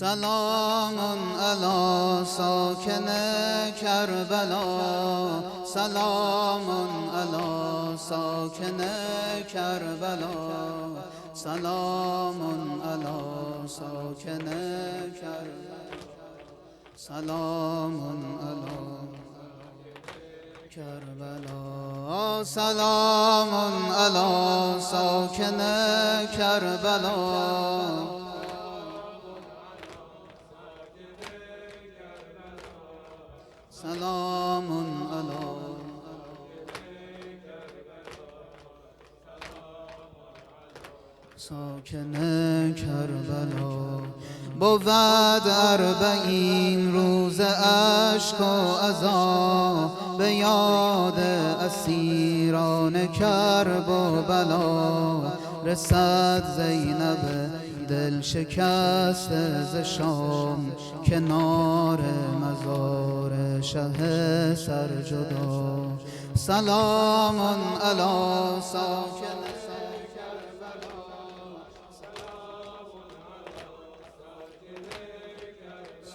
سلام علی ساکن کربلا، سلام علی ساکن کربلا، سلام علی ساکن کربلا، سلام علی کربلا، سلام علی ساکن کربلا، سلام علی ساکن کربلا. بود 40 روز اشک و عزا به یاد اسیران کرب و بلا. رسد زینب دل شکسته ز شام کنار مزار شه سرجدا. سلام علی ساکن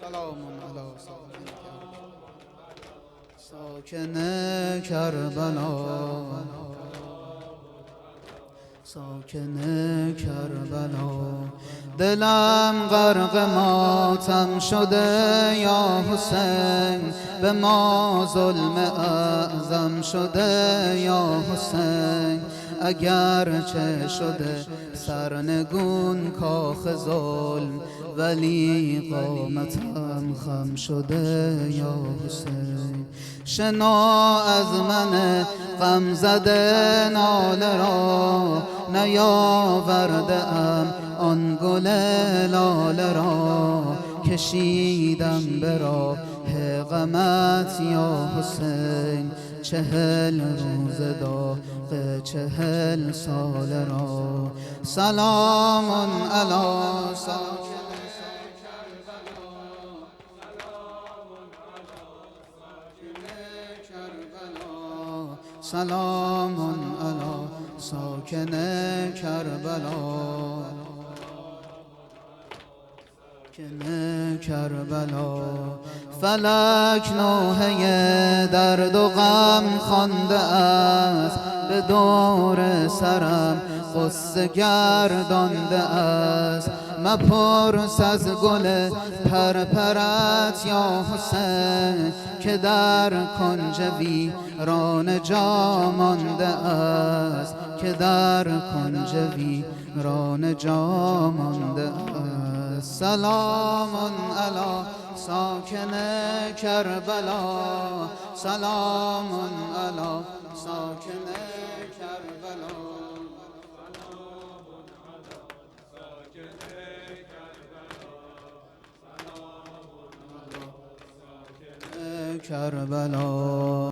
سلام علی ساکن کربلا، ساکن کربلا. دلم غرق ماتم شده یا حسین، به ما ظلم اعظم شده یا حسین. اگرچه شده سرنگون کاخ ظلم، ولی قامتم خم شده یا حسین. شنا از من غم زده ناله را، نیاورده ام آن گل لاله را. کشیدم به راه غمت یا حسین، 40 روز داغ 40 ساله را. سلام علی ساکن کربلا، سلام علی ساکن کربلا، ساکن کربلا. فلک نوحه درد و غم خوانده است، به دور سرم غصه گردانده است. مپرس از گل پرپرت یا حسین، که در کنج ویرانه جا مانده است، که در کنج ویرانه جا مانده است. سلام علی ساکن کربلا، سلام علی ساکن کربلا، کربلا.